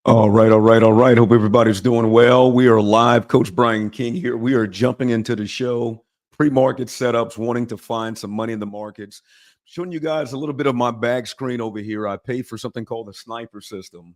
All right, all right, all right. Hope everybody's doing well. We are live. Coach Brian King here. We are jumping into the show. Pre-market setups, wanting to find some money in the markets. Showing you guys a little bit of my back screen over here. I pay for something called the Sniper System,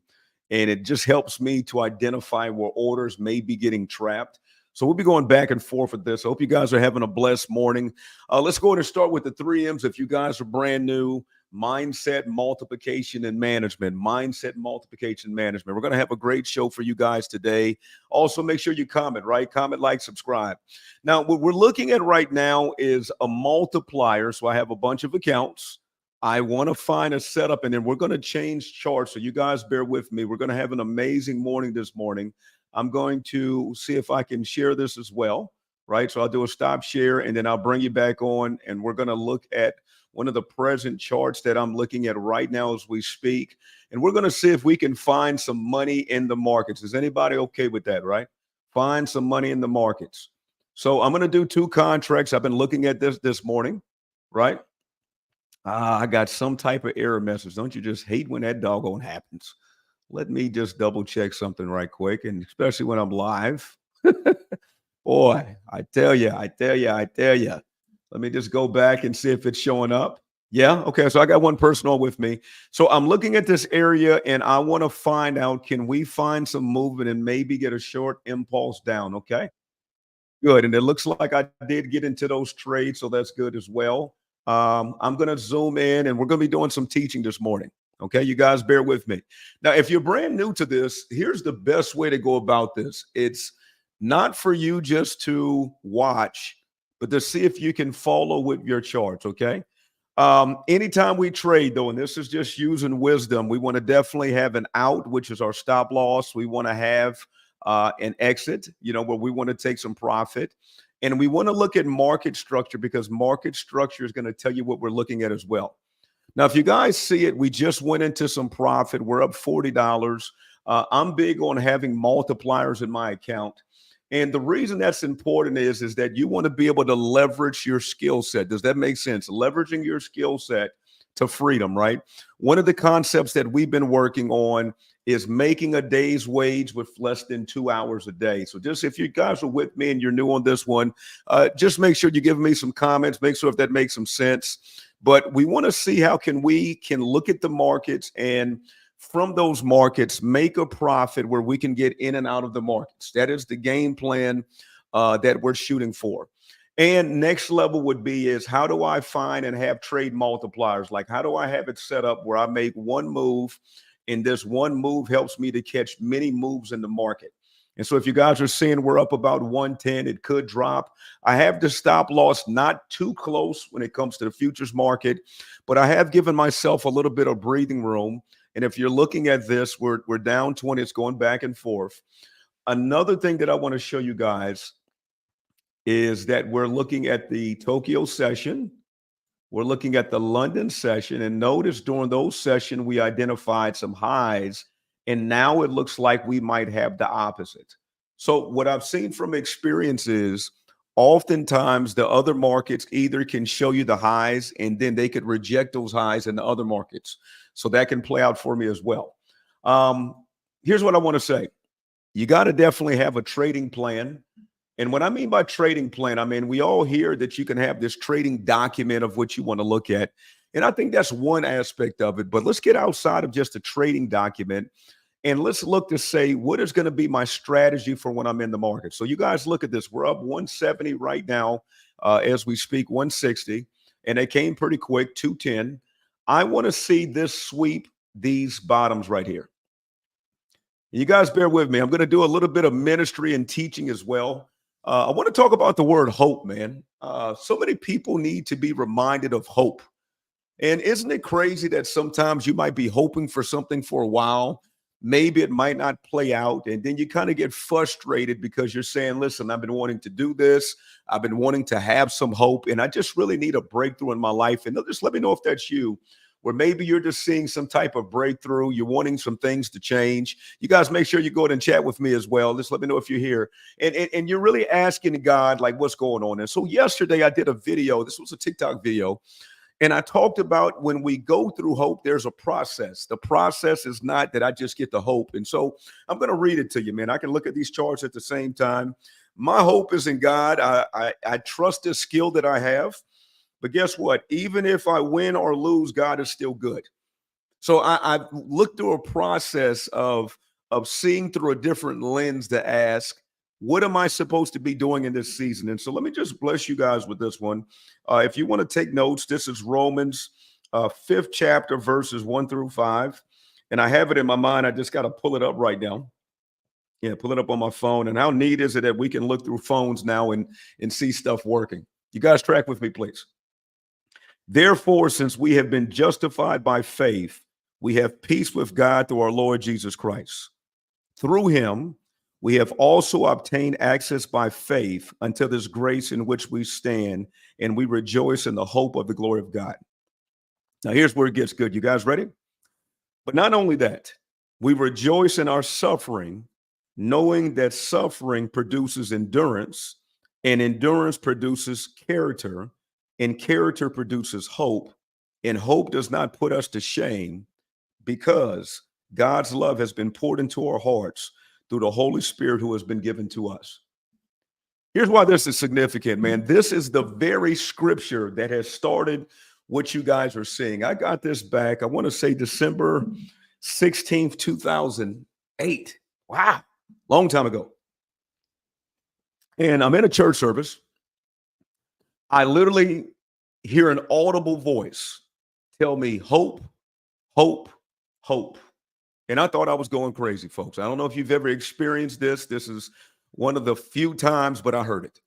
and it just helps me to identify where orders may be getting trapped. So we'll be going back and forth with this. I hope you guys are having a blessed morning. Let's go ahead and start with the 3 M's. If you guys are brand new, mindset, multiplication, and management. Mindset, multiplication, management. We're going to have a great show for you guys today. Also, make sure you comment, right? Comment, like, subscribe. Now, what we're looking at right now is a multiplier. So I have a bunch of accounts. I want to find a setup, and then we're going to change charts. So you guys bear with me. We're going to have an amazing morning this morning. I'm going to see if I can share this as well, right? So I'll do a stop share, and then I'll bring you back on, and we're going to look at one of the present charts that I'm looking at right now as we speak. And we're going to see if we can find some money in the markets. Is anybody okay with that, right? Find some money in the markets. So I'm going to do 2 contracts. I've been looking at this morning, right? I got some type of error message. Don't you just hate when that doggone happens? Let me just double check something right quick, and especially when I'm live. Boy, I tell you. Let me just go back and see if it's showing up. Yeah. Okay. So I got one person on with me. So I'm looking at this area and I want to find out, can we find some movement and maybe get a short impulse down? Okay. Good. And it looks like I did get into those trades. So that's good as well. I'm going to zoom in and we're going to be doing some teaching this morning. Okay. You guys bear with me. Now, if you're brand new to this, here's the best way to go about this. It's not for you just to watch, but to see if you can follow with your charts, okay? Anytime we trade, though, and this is just using wisdom, we want to definitely have an out, which is our stop loss. We want to have an exit, where we want to take some profit. And we want to look at market structure because market structure is going to tell you what we're looking at as well. Now, if you guys see it, we just went into some profit. We're up $40. I'm big on having multipliers in my account. And the reason that's important is that you want to be able to leverage your skill set. Does that make sense? Leveraging your skill set to freedom, right? One of the concepts that we've been working on is making a day's wage with less than 2 hours a day. So just if you guys are with me and you're new on this one, just make sure you give me some comments, make sure if that makes some sense. But we want to see how we can look at the markets and from those markets, make a profit where we can get in and out of the markets. That is the game plan that we're shooting for. And next level would be is how do I find and have trade multipliers? Like how do I have it set up where I make one move and this one move helps me to catch many moves in the market? And so if you guys are seeing we're up about 110, it could drop. I have the stop loss not too close when it comes to the futures market, but I have given myself a little bit of breathing room. And if you're looking at this, we're down 20. It's going back and forth. Another thing that I want to show you guys is that we're looking at the Tokyo session. We're looking at the London session. And notice during those sessions, we identified some highs. And now it looks like we might have the opposite. So what I've seen from experience is oftentimes the other markets either can show you the highs and then they could reject those highs in the other markets. So that can play out for me as well. Here's what I want to say. You got to definitely have a trading plan. And what I mean by trading plan, I mean, we all hear that you can have this trading document of what you want to look at. And I think that's one aspect of it. But let's get outside of just a trading document and let's look to say, what is going to be my strategy for when I'm in the market? So you guys look at this. We're up 170 right now as we speak, 160. And they came pretty quick, 210. I want to see this sweep these bottoms right here. You guys bear with me. I'm going to do a little bit of ministry and teaching as well. I want to talk about the word hope, man. So many people need to be reminded of hope. And isn't it crazy that sometimes you might be hoping for something for a while? Maybe it might not play out. And then you kind of get frustrated because you're saying, listen, I've been wanting to do this. I've been wanting to have some hope. And I just really need a breakthrough in my life. And just let me know if that's you, where maybe you're just seeing some type of breakthrough. You're wanting some things to change. You guys make sure you go ahead and chat with me as well. Just let me know if you're here. And you're really asking God, like, what's going on? And so yesterday I did a video. This was a TikTok video. And I talked about when we go through hope, there's a process. The process is not that I just get the hope. And so I'm going to read it to you, man. I can look at these charts at the same time. My hope is in God. I trust this skill that I have. But guess what? Even if I win or lose, God is still good. So I looked through a process of seeing through a different lens to ask, what am I supposed to be doing in this season? And so let me just bless you guys with this one. If you want to take notes, this is Romans 5th chapter, verses 1 through 5. And I have it in my mind. I just got to pull it up right now. Yeah, pull it up on my phone. And how neat is it that we can look through phones now and see stuff working? You guys track with me, please. Therefore, since we have been justified by faith, we have peace with God through our Lord Jesus Christ. Through him, we have also obtained access by faith unto this grace in which we stand, and we rejoice in the hope of the glory of God. Now, here's where it gets good. You guys ready? But not only that, we rejoice in our suffering, knowing that suffering produces endurance, and endurance produces character, and character produces hope, and hope does not put us to shame, because God's love has been poured into our hearts through the Holy Spirit who has been given to us. Here's why this is significant, man. This is the very scripture that has started what you guys are seeing. I got this back, I want to say December 16th, 2008. Wow, long time ago. And I'm in a church service. I literally hear an audible voice tell me, hope, hope, hope. And I thought I was going crazy, folks. I don't know if you've ever experienced this. This is one of the few times, but I heard it.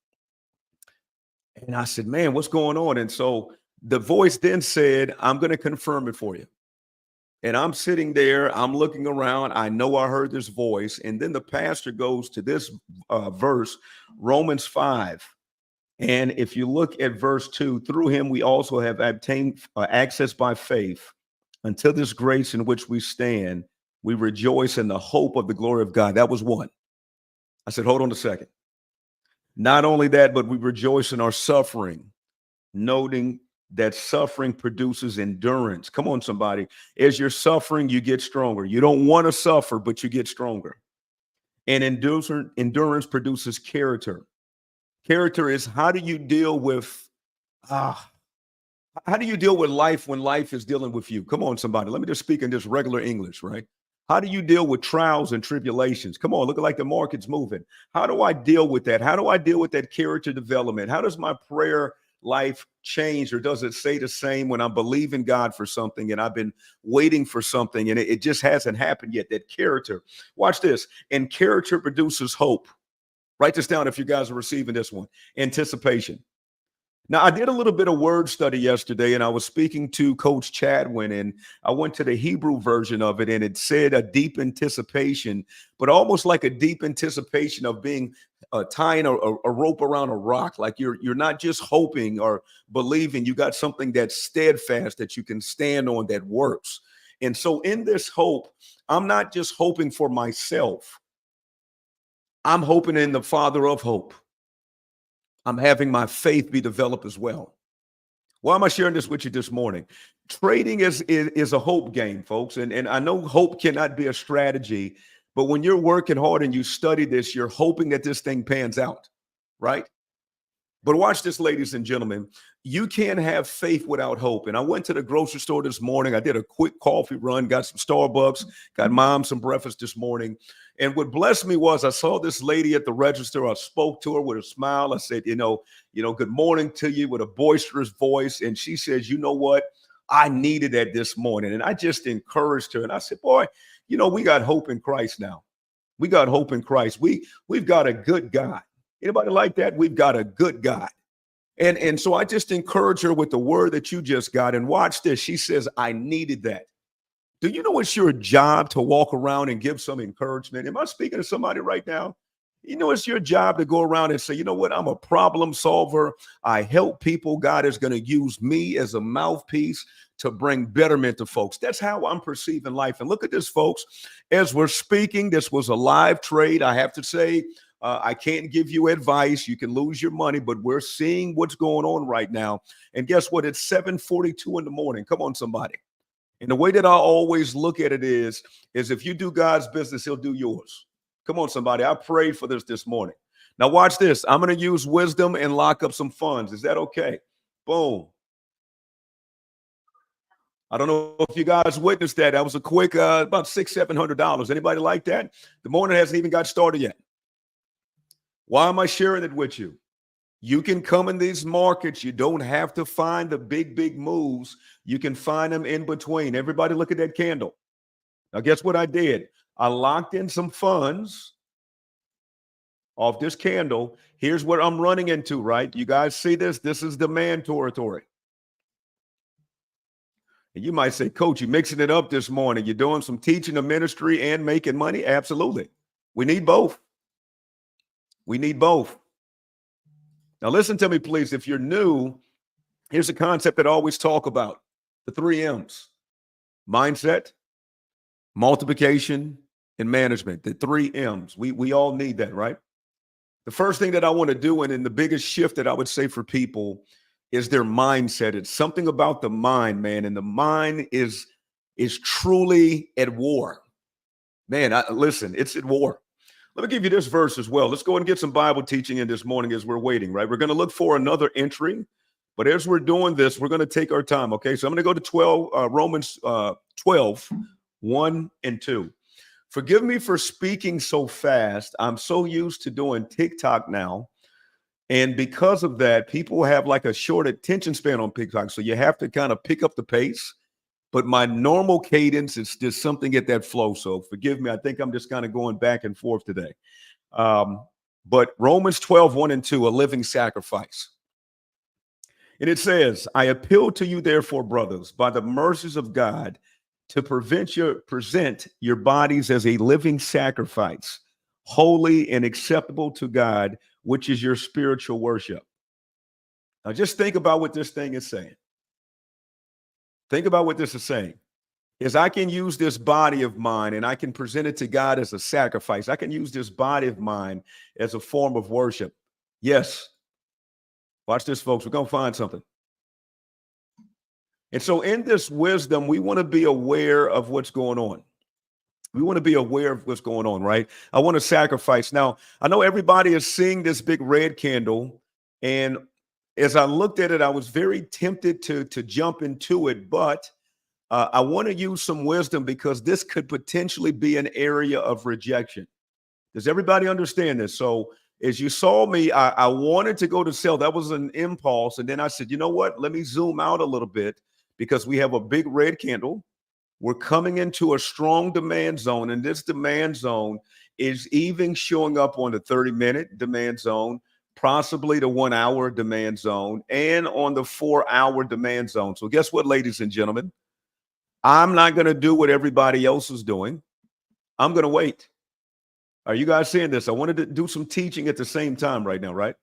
And I said, man, what's going on? And so the voice then said, I'm going to confirm it for you. And I'm sitting there, I'm looking around. I know I heard this voice. And then the pastor goes to this verse, Romans 5. And if you look at verse 2, through him we also have obtained access by faith until this grace in which we stand. We rejoice in the hope of the glory of God. That was one. I said, hold on a second. Not only that, but we rejoice in our suffering, noting that suffering produces endurance. Come on, somebody. As you're suffering, you get stronger. You don't want to suffer, but you get stronger. And endurance produces character. Character is how do you deal with how do you deal with life when life is dealing with you? Come on, somebody. Let me just speak in just regular English, right? How do you deal with trials and tribulations? Come on, looking like the market's moving. How do I deal with that? How do I deal with that character development? How does my prayer life change, or does it stay the same when I'm believing God for something and I've been waiting for something and it just hasn't happened yet? That character. Watch this. And character produces hope. Write this down if you guys are receiving this one. Anticipation. Now, I did a little bit of word study yesterday, and I was speaking to Coach Chadwin, and I went to the Hebrew version of it, and it said a deep anticipation, but almost like a deep anticipation of being tying a rope around a rock. Like you're not just hoping or believing, you got something that's steadfast that you can stand on that works. And so in this hope, I'm not just hoping for myself. I'm hoping in the Father of hope. I'm having my faith be developed as well. Why am I sharing this with you this morning? Trading is a hope game, folks. And I know hope cannot be a strategy, but when you're working hard and you study this, you're hoping that this thing pans out, right? But watch this, ladies and gentlemen. You can't have faith without hope. And I went to the grocery store this morning. I did a quick coffee run, got some Starbucks, got mom some breakfast this morning. And what blessed me was I saw this lady at the register. I spoke to her with a smile. I said, good morning to you, with a boisterous voice. And she says, you know what? I needed that this morning. And I just encouraged her. And I said, boy, we got hope in Christ now. We got hope in Christ. We've got a good God. Anybody like that? We've got a good God. And so I just encourage her with the word that you just got. And watch this. She says, I needed that. Do you know it's your job to walk around and give some encouragement? Am I speaking to somebody right now? You know, it's your job to go around and say, you know what? I'm a problem solver. I help people. God is going to use me as a mouthpiece to bring betterment to folks. That's how I'm perceiving life. And look at this, folks. As we're speaking, this was a live trade. I have to say, I can't give you advice. You can lose your money, but we're seeing what's going on right now. And guess what? It's 7:42 in the morning. Come on, somebody. And the way that I always look at it is if you do God's business, he'll do yours. Come on, somebody. I prayed for this morning. Now watch this. I'm going to use wisdom and lock up some funds. Is that okay? Boom. I don't know if you guys witnessed that. That was a quick, about $600-700. Anybody like that? The morning hasn't even got started yet. Why am I sharing it with you? You can come in these markets. You don't have to find the big moves. You can find them in between. Everybody look at that candle. Now, guess what I did? I locked in some funds off this candle. Here's what I'm running into, right? You guys see this? This is demand territory. And you might say, Coach, you're mixing it up this morning. You're doing some teaching of ministry and making money? Absolutely. We need both. We need both. Now, listen to me, please. If you're new, here's a concept that I always talk about, the 3 M's: mindset, multiplication, and management. The 3 M's. We all need that, right? The first thing that I want to do, and the biggest shift that I would say for people, is their mindset. It's something about the mind, man. And the mind is truly at war. Man, listen, it's at war. Let me give you this verse as well. Let's go and get some Bible teaching in this morning as we're waiting, right? We're going to look for another entry. But as we're doing this, we're going to take our time, okay? So I'm going to go to Romans 12, 1 and 2. Forgive me for speaking so fast. I'm so used to doing TikTok now. And because of that, people have like a short attention span on TikTok. So you have to kind of pick up the pace. But my normal cadence is just something at that flow. So forgive me. I think I'm just kind of going back and forth today. But Romans 12, 1 and 2, a living sacrifice. And it says, I appeal to you, therefore, brothers, by the mercies of God, to present your bodies as a living sacrifice, holy and acceptable to God, which is your spiritual worship. Now, just think about what this thing is saying. Think about what this is saying. Is I can use this body of mine and I can present it to God as a sacrifice. I can use this body of mine as a form of worship. Yes. Watch this, folks. We're going to find something. And so in this wisdom, we want to be aware of what's going on. We want to be aware of what's going on, right? I want to sacrifice. Now, I know everybody is seeing this big red candle. And as I looked at it, I was very tempted to jump into it. But I want to use some wisdom because this could potentially be an area of rejection. Does everybody understand this? So as you saw me, I wanted to go to sell. That was an impulse. And then I said, you know what? Let me zoom out a little bit because we have a big red candle. We're coming into a strong demand zone. And this demand zone is even showing up on the 30-minute demand zone, possibly the 1 hour demand zone, and on the 4 hour demand zone. So guess what, ladies and gentlemen? I'm not going to do what everybody else is doing. I'm going to wait. Are you guys seeing this? I wanted to do some teaching at the same time right now, right?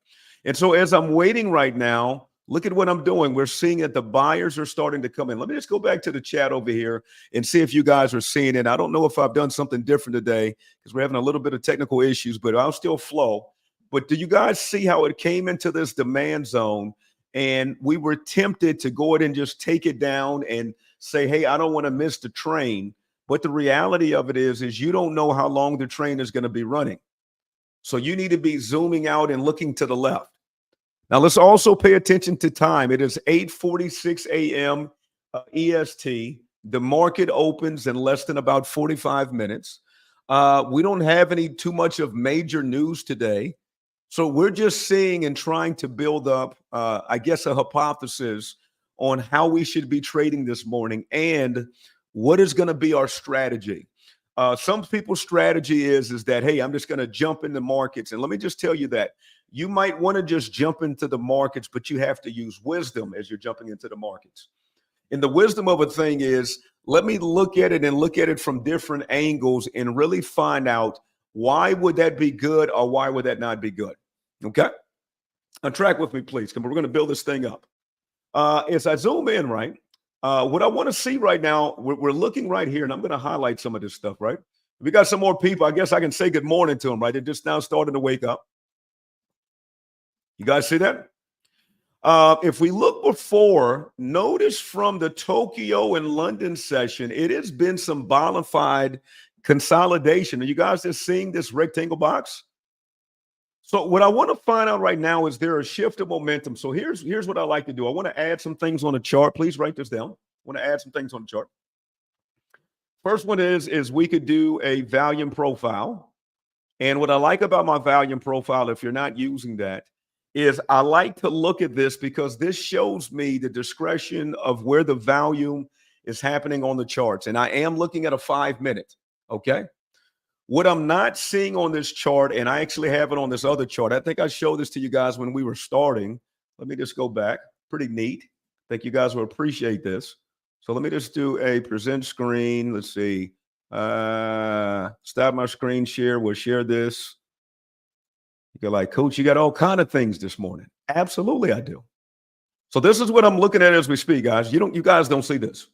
And so as I'm waiting right now, look at what I'm doing. We're seeing that the buyers are starting to come in. Let me just go back to the chat over here and see if you guys are seeing it. I don't know if I've done something different today because we're having a little bit of technical issues, but I'll still flow. But do you guys see how it came into this demand zone? And we were tempted to go ahead and just take it down and say, hey, I don't want to miss the train. But the reality of it is you don't know how long the train is going to be running. So you need to be zooming out and looking to the left. Now, let's also pay attention to time. It is 8:46 a.m. EST. The market opens in less than about 45 minutes. We don't have too much of major news today. So we're just seeing and trying to build up, I guess, a hypothesis on how we should be trading this morning and what is going to be our strategy. Some people's strategy is that, hey, I'm just going to jump in the markets. And let me just tell you that You might want to just jump into the markets, but you have to use wisdom as you're jumping into the markets. And the wisdom of a thing is, let me look at it and look at it from different angles and really find out why would that be good or why would that not be good. Okay. Now track with me, please. Come on, we're going to build this thing up. As I zoom in, right, what I want to see right now, we're looking right here, and I'm going to highlight some of this stuff, right? We got some more people. I guess I can say good morning to them, right? They're just now starting to wake up. You guys see that? If we look before, notice from the Tokyo and London session, it has been some bona fide consolidation. Are you guys just seeing this rectangle box? So what I want to find out right now is there a shift of momentum. So here's what I like to do. I want to add some things on the chart. Please write this down. I want to add some things on the chart. First one is we could do a volume profile. And what I like about my volume profile, if you're not using that, is I like to look at this because this shows me the discretion of where the volume is happening on the charts. And I am looking at a 5-minute. Okay. What I'm not seeing on this chart, and I actually have it on this other chart. I think I showed this to you guys when we were starting. Let me just go back. Pretty neat. I think you guys will appreciate this. So let me just do a present screen. Let's see. Stop my screen share. We'll share this. You're like, Coach, you got all kind of things this morning. Absolutely, I do. So this is what I'm looking at as we speak, guys. You guys don't see this.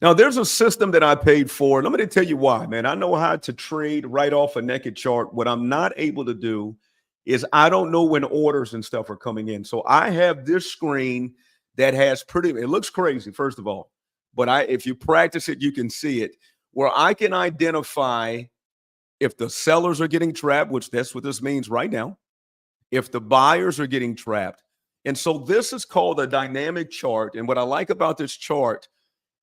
Now, there's a system that I paid for. And I'm going to tell you why, man. I know how to trade right off a naked chart. What I'm not able to do is I don't know when orders and stuff are coming in. So I have this screen that has it looks crazy, first of all. But if you practice it, you can see it, where I can identify if the sellers are getting trapped, which that's what this means right now, if the buyers are getting trapped. And so this is called a dynamic chart. And what I like about this chart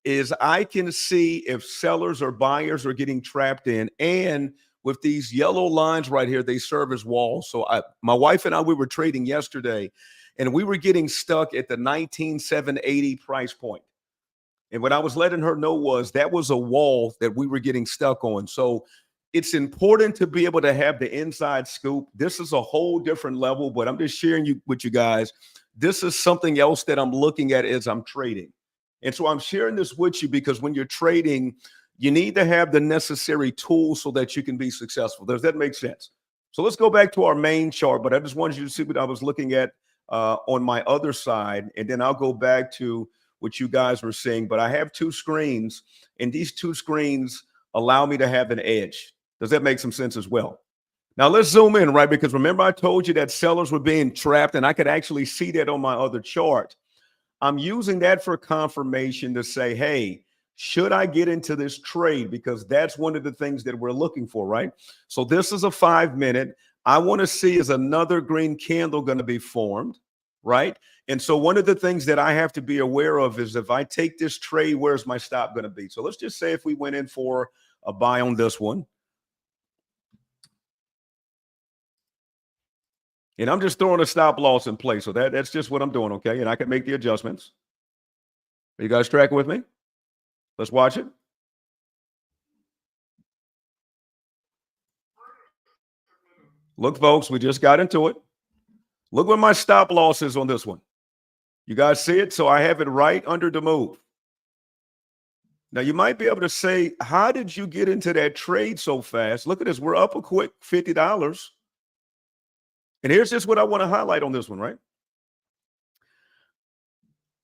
is I can see if sellers or buyers are getting trapped in. And with these yellow lines right here, they serve as walls. So my wife and I, we were trading yesterday, and we were getting stuck at the 19,780 price point. And what I was letting her know was that was a wall that we were getting stuck on. So it's important to be able to have the inside scoop. This is a whole different level, but I'm just sharing with you guys. This is something else that I'm looking at as I'm trading. And so I'm sharing this with you because when you're trading, you need to have the necessary tools so that you can be successful. Does that make sense? So let's go back to our main chart, but I just wanted you to see what I was looking at on my other side, and then I'll go back to what you guys were seeing. But I have two screens, and these two screens allow me to have an edge. Does that make some sense as well? Now let's zoom in, right? Because remember I told you that sellers were being trapped, and I could actually see that on my other chart. I'm using that for confirmation to say, hey, should I get into this trade? Because that's one of the things that we're looking for, right? So this is a 5-minute. I want to see, is another green candle going to be formed, right? And so one of the things that I have to be aware of is if I take this trade, where's my stop going to be? So let's just say if we went in for a buy on this one. And I'm just throwing a stop loss in place. So that's just what I'm doing, okay? And I can make the adjustments. Are you guys tracking with me? Let's watch it. Look, folks, we just got into it. Look where my stop loss is on this one. You guys see it? So I have it right under the move. Now, you might be able to say, how did you get into that trade so fast? Look at this. We're up a quick $50. And here's just what I want to highlight on this one, right?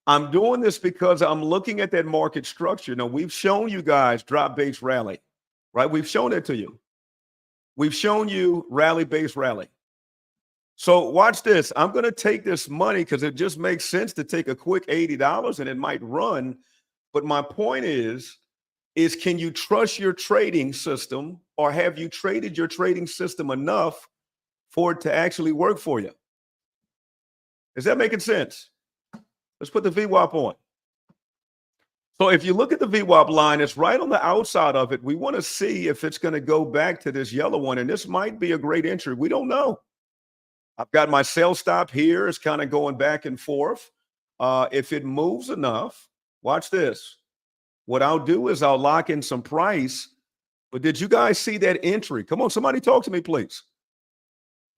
I'm doing this because I'm looking at that market structure. Now, we've shown you guys drop base rally, right? We've shown it to you. We've shown you rally base rally. So watch this. I'm going to take this money because it just makes sense to take a quick $80 and it might run. But my point is can you trust your trading system, or have you traded your trading system enough for it to actually work for you? Is that making sense? Let's put the VWAP on. So if you look at the VWAP line, it's right on the outside of it. We want to see if it's going to go back to this yellow one, and this might be a great entry. We don't know. I've got my sell stop here. It's kind of going back and forth. If it moves enough, watch this. What I'll do is I'll lock in some price. But did you guys see that entry? Come on, somebody talk to me, please.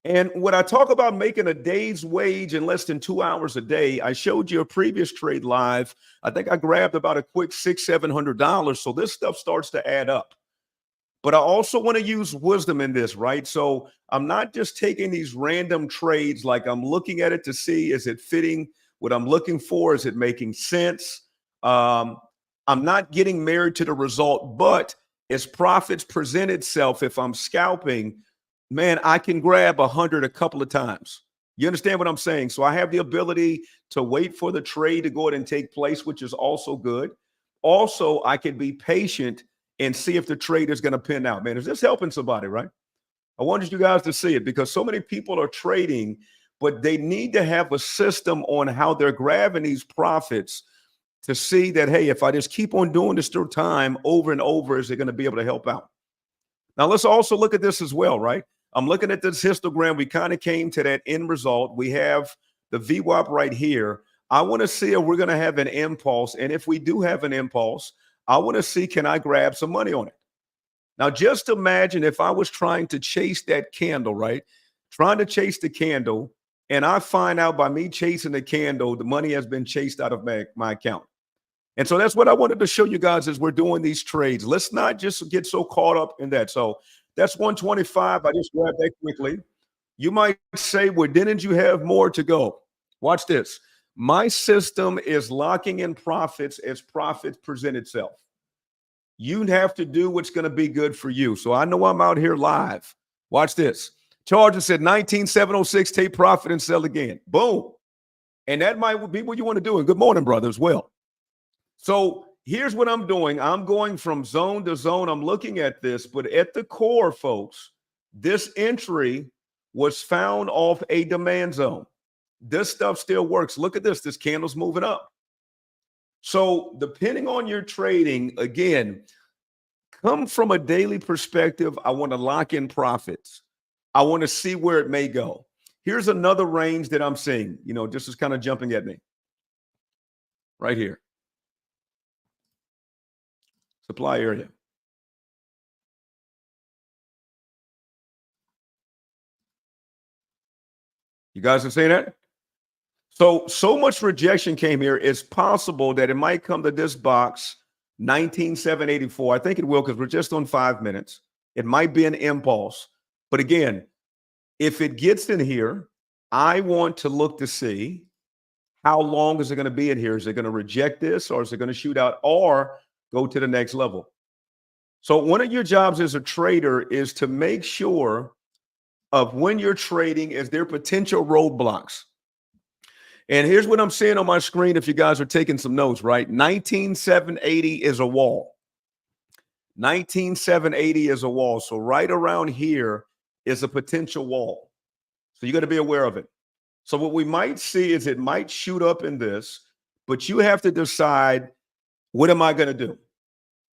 And when I talk about making a day's wage in less than 2 hours a day, I showed you a previous trade live. I think I grabbed about a quick $600-700. So this stuff starts to add up. But I also want to use wisdom in this, right? So I'm not just taking these random trades, like I'm looking at it to see, is it fitting what I'm looking for? Is it making sense? Um, I'm not getting married to the result, but as profits present itself, if I'm scalping, man, I can grab 100 a couple of times. You understand what I'm saying? So I have the ability to wait for the trade to go ahead and take place, which is also good. Also, I can be patient and see if the trade is going to pin out. Man, is this helping somebody, right? I wanted you guys to see it because so many people are trading, but they need to have a system on how they're grabbing these profits to see that, hey, if I just keep on doing this through time over and over, is it going to be able to help out? Now, let's also look at this as well, right? I'm looking at this histogram. We kind of came to that end result. We have the VWAP right here. I want to see if we're going to have an impulse. And if we do have an impulse, I want to see, can I grab some money on it? Now, just imagine if I was trying to chase that candle, right? Trying to chase the candle, and I find out by me chasing the candle, the money has been chased out of my account. And so that's what I wanted to show you guys as we're doing these trades. Let's not just get so caught up in that. So that's 125. I just grabbed that quickly. You might say, well, didn't you have more to go? Watch this. My system is locking in profits as profits present itself. You have to do what's going to be good for you. So I know I'm out here live. Watch this. Charger said 19706, take profit and sell again. Boom. And that might be what you want to do. And good morning, brother, as well. So here's what I'm doing. I'm going from zone to zone. I'm looking at this, but at the core, folks, this entry was found off a demand zone. This stuff still works. Look at this. This candle's moving up. So depending on your trading, again, come from a daily perspective. I want to lock in profits. I want to see where it may go. Here's another range that I'm seeing. You know, this is kind of jumping at me right here. Supply area. You guys are saying that? So much rejection came here. It's possible that it might come to this box, 19784. I think it will because we're just on 5 minutes. It might be an impulse. But again, if it gets in here, I want to look to see how long is it going to be in here. Is it going to reject this, or is it going to shoot out or go to the next level? So one of your jobs as a trader is to make sure of when you're trading, is there potential roadblocks? And here's what I'm seeing on my screen if you guys are taking some notes, right? 19780 is a wall. 19780 is a wall. So right around here is a potential wall. So you got to be aware of it. So what we might see is it might shoot up in this, but you have to decide, what am I going to do?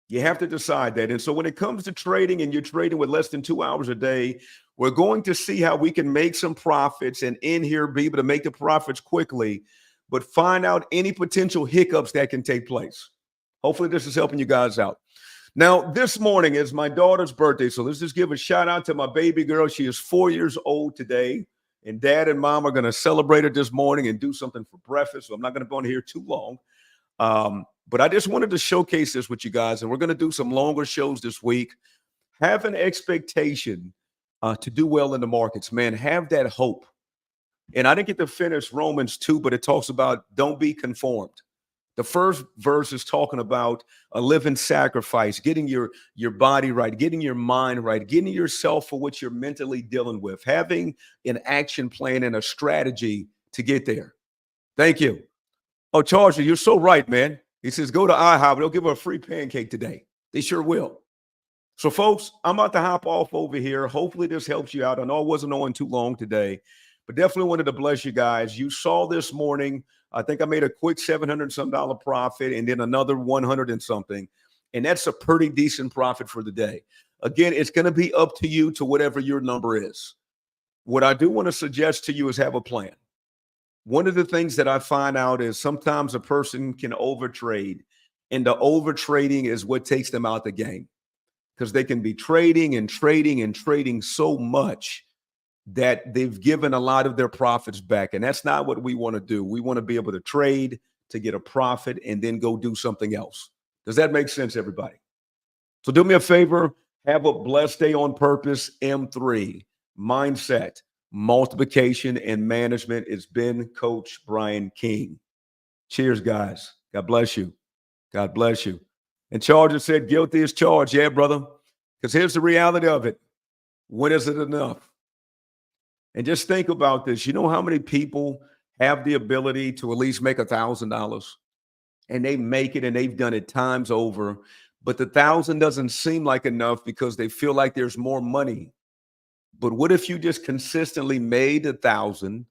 You have to decide that. And so when it comes to trading and you're trading with less than 2 hours a day, we're going to see how we can make some profits and in here be able to make the profits quickly, but find out any potential hiccups that can take place. Hopefully this is helping you guys out. Now, this morning is my daughter's birthday. So let's just give a shout out to my baby girl. She is 4 years old today. And dad and mom are going to celebrate her this morning and do something for breakfast. So I'm not going to go on here too long. But I just wanted to showcase this with you guys. And we're going to do some longer shows this week. Have an expectation to do well in the markets, man. Have that hope. And I didn't get to finish Romans 2, but it talks about don't be conformed. The first verse is talking about a living sacrifice, getting your body right, getting your mind right, getting yourself for what you're mentally dealing with, having an action plan and a strategy to get there. Thank you. Oh, Charger, you're so right, man. He says, go to IHOP. They'll give her a free pancake today. They sure will. So, folks, I'm about to hop off over here. Hopefully this helps you out. I know I wasn't on too long today, but definitely wanted to bless you guys. You saw this morning, I think I made a quick $700 some profit and then another 100 and something. And that's a pretty decent profit for the day. Again, it's going to be up to you to whatever your number is. What I do want to suggest to you is have a plan. One of the things that I find out is sometimes a person can overtrade, and the overtrading is what takes them out the game because they can be trading and trading and trading so much that they've given a lot of their profits back. And that's not what we want to do. We want to be able to trade to get a profit and then go do something else. Does that make sense, everybody? So do me a favor, have a blessed day on purpose. M3, mindset, multiplication, and management. It's been Coach Brian King. Cheers, guys. God bless you. God bless you. And Charger said, guilty as charged. Yeah, brother. Because here's the reality of it. When is it enough? And just think about this. You know how many people have the ability to at least make $1,000? And they make it and they've done it times over. But the 1,000 doesn't seem like enough because they feel like there's more money. But what if you just consistently made 1,000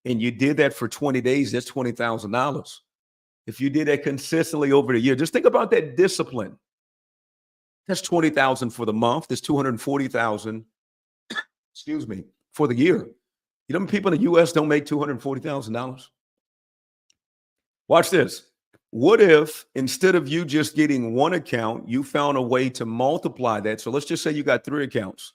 and you did that for 20 days? That's $20,000. If you did that consistently over the year, just think about that discipline. That's 20,000 for the month. That's 240,000. Excuse me, for the year. You know, people in the U.S. don't make $240,000. Watch this. What if instead of you just getting one account, you found a way to multiply that? So let's just say you got 3 accounts,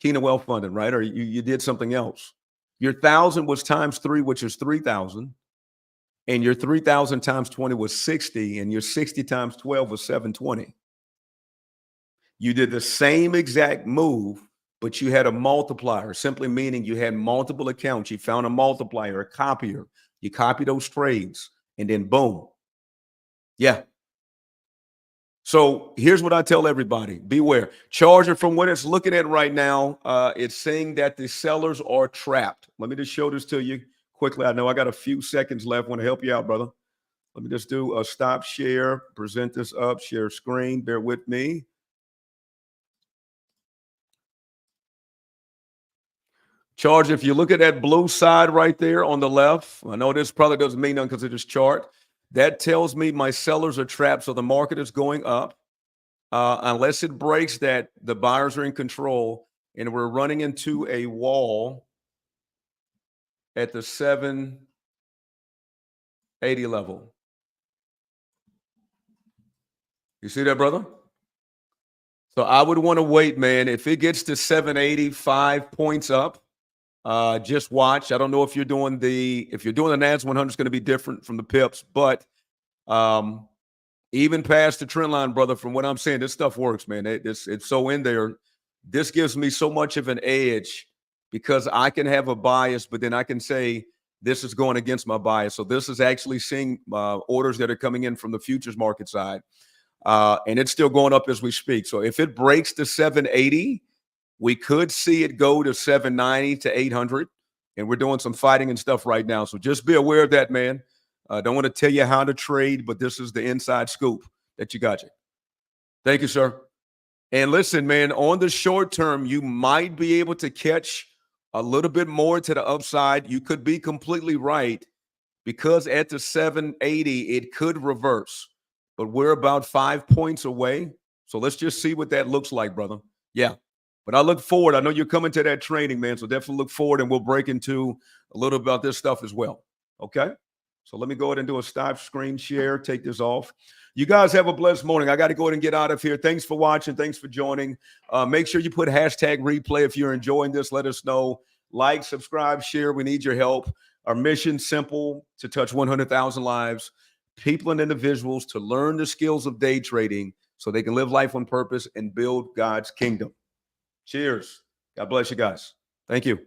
Kingdom Wealth Funding, right? Or you did something else. Your 1,000 was times 3, which is 3,000. And your 3,000 times 20 was 60. And your 60 times 12 was 720. You did the same exact move, but you had a multiplier, simply meaning you had multiple accounts. You found a multiplier, a copier. You copy those trades, and then boom. Yeah. So here's what I tell everybody. Beware. Charger, from what it's looking at right now, it's saying that the sellers are trapped. Let me just show this to you quickly. I know I got a few seconds left. Want to help you out, brother. Let me just do a stop share, present this up, share screen. Bear with me. Charge, if you look at that blue side right there on the left, I know this probably doesn't mean nothing because of this chart. That tells me my sellers are trapped, so the market is going up. Unless it breaks that, the buyers are in control, and we're running into a wall at the 780 level. You see that, brother? So I would want to wait, man. If it gets to 785 points up, just watch. I don't know if you're doing the NAS 100 is going to be different from the pips, but even past the trend line, brother, from what I'm saying, this stuff works, man. It's so in there. This gives me so much of an edge because I can have a bias, but then I can say this is going against my bias. So this is actually seeing orders that are coming in from the futures market side, and it's still going up as we speak. So if it breaks to 780, we could see it go to 790 to 800, and we're doing some fighting and stuff right now. So just be aware of that, man. Don't want to tell you how to trade, but this is the inside scoop that you got. Thank you, sir. And listen, man, on the short term, you might be able to catch a little bit more to the upside. You could be completely right because at the 780, it could reverse. But we're about 5 points away. So let's just see what that looks like, brother. Yeah. But I look forward. I know you're coming to that training, man. So definitely look forward, and we'll break into a little about this stuff as well. Okay? So let me go ahead and do a stop screen share. Take this off. You guys have a blessed morning. I got to go ahead and get out of here. Thanks for watching. Thanks for joining. Make sure you put hashtag replay if you're enjoying this. Let us know. Like, subscribe, share. We need your help. Our mission, simple, to touch 100,000 lives, people and individuals to learn the skills of day trading so they can live life on purpose and build God's kingdom. Cheers. God bless you guys. Thank you.